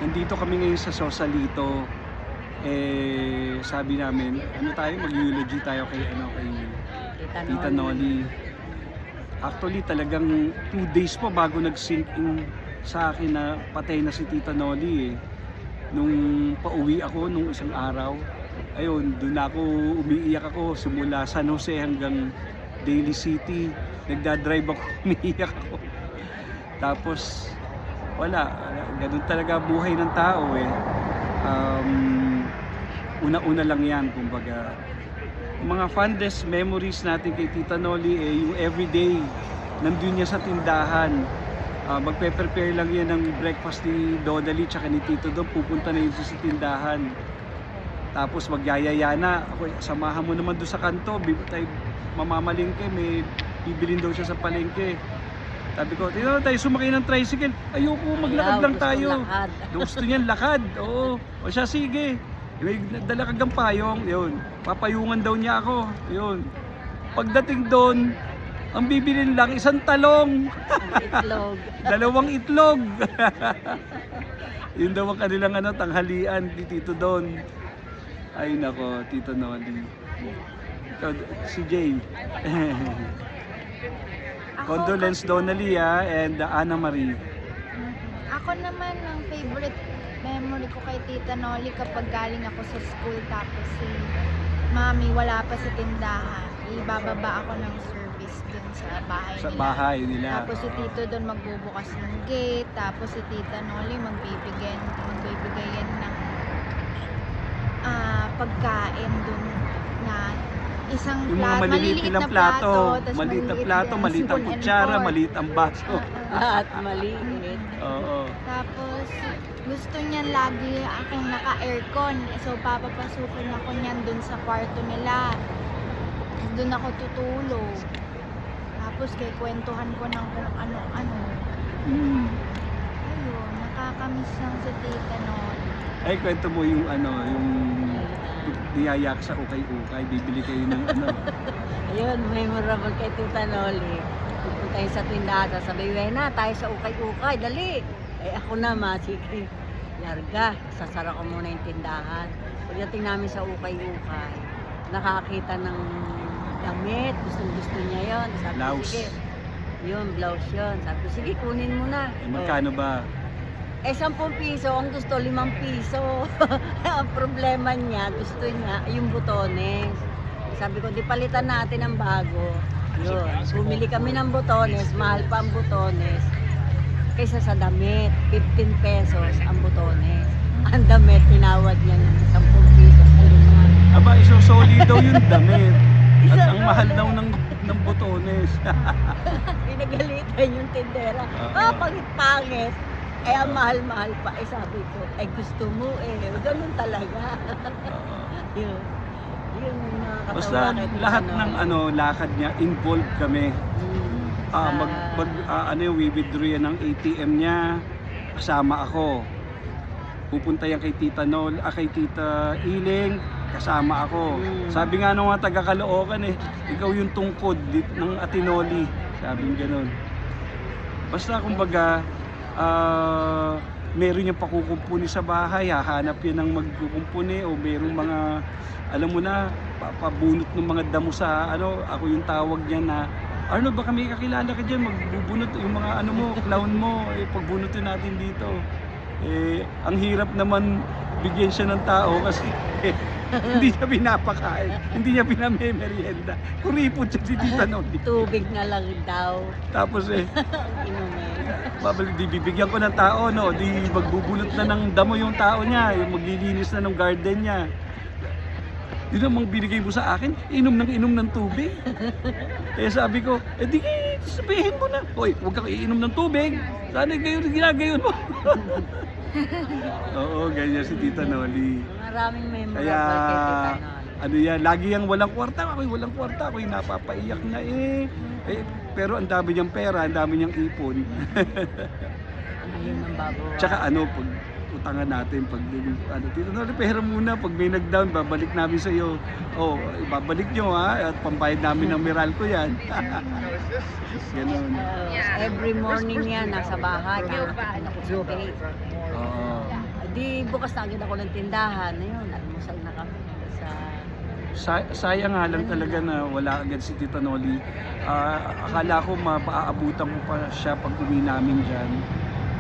nandito kami ngayon sa Sausalito. Sabi namin, mag-eulogy tayo kay Tita Noli. Actually, talagang 2 days pa bago nag-sink in sa akin na patay na si Tita Noli eh. Nung pauwi ako nung isang araw, ayun, doon ako umiiyak ako simula San Jose hanggang Daly City. Nagdadrive ako, umiiyak ako. Tapos, wala, ganun talaga buhay ng tao eh. Una-una lang yan, kumbaga. Mga fondest memories natin kay Tita Noli eh, yung everyday, nandun niya sa tindahan. Magpe-prepare lang yan ng breakfast ni Dodali tsaka ni Tito Dom, pupunta na yun sa tindahan. Tapos magyayaya na, ako, samahan mo naman doon sa kanto, tayo mamamalingke, may bibilin daw siya sa palengke. Sabi ko, tino tayo sumakay ng tricycle, ayoko, maglakad lang tayo. Gusto niyan lakad, oo. O siya, sige. May dala kagang payong, yun. Papayungan daw niya ako, yun. Pagdating doon, ang bibilin lang, isang talong. Itlog. 2 itlog. Yun daw ang kanilang tanghalian ni Tito Don. Ay nako, Tito Noli. Ikaw, si Jay. Condolence Donnelly and Ana Marie. Ako naman, ang favorite memory ko kay Tita Noli kapag galing ako sa school tapos si Mami wala pa sa tindahan, ibababa ako ng service dun sa bahay Sa nila. bahay nila. Tapos si Tito doon magbubukas ng gate, tapos si Tita Noli magbibigay yan ng pagkain dun na isang Yung mga maliliit na plato, tas maliit na plato, maliit ang spoon and kutsara, fork. maliit ang baso. At maliit. Oo. Tapos, gusto niya lagi akong naka-aircon. So, papapasukin ako niyan dun sa kwarto nila. Dun ako tutulog. Tapos, kwentuhan ko ng kung ano-ano. Mm. Ayun, nakakamiss lang sa tita noon. Ay, kwento mo yung yung niyayak sa ukay-ukay, bibili kayo ng Ayun, memorable kay Tita Noli. Pupunta tayo sa tindahan, sasabihin na tayo sa ukay-ukay, dali. Ako naman, sige, larga, sasara ko muna yung tindahan. Pagdating namin sa ukay-ukay, nakakita ng damit, gustong-gusto niya yon. Sabi ko, Blouse. sige, yun, blouse yun. Sabi ko, sige, kunin mo na. Magkano ba? 10 piso, ang gusto 5 piso. Ang problema niya, gusto niya yung butones. Sabi ko, di palitan natin ng bago. Yun, bumili kami ng butones, mahal pa ang butones. Kaysa sa damit, 15 pesos ang butones. Ang damit, tinawad niya ng 10 piso sa 5. Aba, isosoli daw yung damit. At ang mahal daw ng botones. Pinagalitan yung tindera. Pangit-pangit. Ang mahal-mahal pa. Sabi ko, gusto mo ganun talaga. Yun. Yun yung nakakatawa Basta kay Tita lahat Noli. ng lakad niya, involved kami. I-withdraw yan ng ATM niya, kasama ako. Pupunta yan kay Tita Nol, kay Tita Iling, kasama ako. Sabi nga nung mga taga-Caloocan ikaw yung tungkod ng Atinoli. Sabi gano'n. Basta kumbaga, meron yung pakukumpuni sa bahay, hahanap yan ng magkukumpuni o meron mga, alam mo na, pabunot ng mga damo sa ako yung tawag niya na, Arnold, baka may kakilala ka dyan, magbubunot yung mga clown mo, pagbunutin natin dito. Ang hirap naman bigyan siya ng tao kasi hindi niya pinapakain, hindi niya pinamemerienda. Kuripot siya si Tita Noli. Tubig na lang daw. Tapos Inumin. babalik, di bibigyan ko ng tao, di magbubunot na ng damo yung tao niya, yung maglilinis na ng garden niya. Yun namang binigay mo sa akin, inom ng tubig. Kaya sabi ko, di sabihin mo na, hoy, huwag kang iinom ng tubig. Sana gayon ginagayon mo. Oo, ganyan si Tita Noli. Maraming memorable Kaya, kay Tita Noli. yan, lagi yung walang kwarta, ako'y napapaiyak na pero ang dami niyang pera, ang dami niyang ipon. Ayun ang babawa. Tsaka pag utangan natin, pag Tito Noli, pera muna, pag may nag-down, babalik namin sa iyo. Babalik nyo at pambayad namin ng Meralco yan. Ganun. Every morning yan, nasa bahay, nakakasuhay. Oo. Di bukas na agad ako ng tindahan. Ayun, almusal na kami Sayang nga lang talaga na wala agad si Tita Noli. Akala ko mapaaabutan ko pa siya pag uwi namin dyan.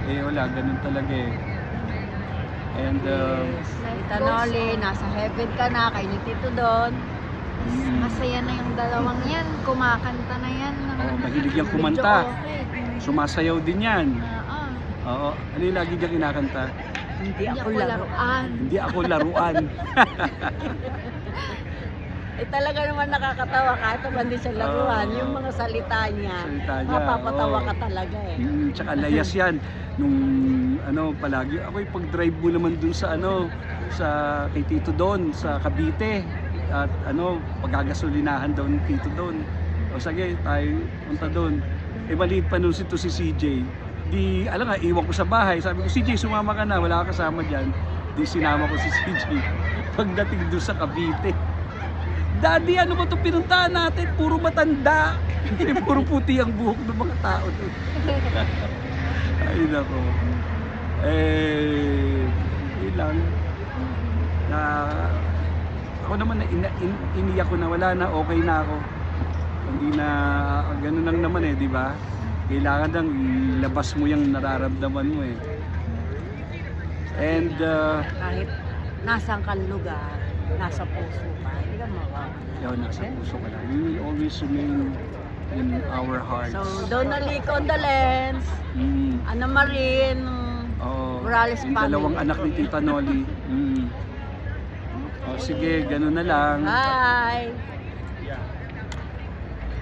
Eh wala, ganun talaga eh. And Yes. Tita Noli, nasa heaven ka na, kay ni Tito Don. Masaya na yung dalawang yan. Kumakanta na yan. mahilig yung kumanta. Medyo okay. Sumasayaw din yan. Oo. Oo. Ano yung lagi niya kinakanta? Hindi ako Hindi laruan. Hindi ako laruan. Eh talaga naman nakakatawa kahit naman din sa laruan. Oo. Yung mga salita niya. Salita niya, Mapapatawa oo. ka talaga eh. Tsaka layas yan. Nung palagi, ako yung pag-drive mo naman dun sa sa kay Tito Don, sa Cavite. At pagagasolinahan daw ni Tito Don. O sige, tayo punta doon. Eh maliit pa nun si CJ. Di, alam nga, iwan ko sa bahay. Sabi ko, CJ, sumama ka na, wala ka kasama dyan. Di sinama ko si CJ. Pagdating doon sa Cavite, Daddy, ano ba itong pinuntahan natin? Puro matanda. Puro puti ang buhok ng mga tao doon. Ay, nako. Yun lang. Ako naman, iniyak ko na, wala na, okay na ako. Hindi na, ganun lang naman eh, di ba? Kailangan lang ilabas mo yung nararamdaman mo eh. And, Kahit nasang kang lugar, nasa puso ka. Hindi ka mawawala. nasa puso ka lang. We will always remain in our hearts. So, Donnelly Condolence, Ana Marin, Oo. Morales Yung family. dalawang anak ni Tita Noli. O sige, ganun na lang. Bye!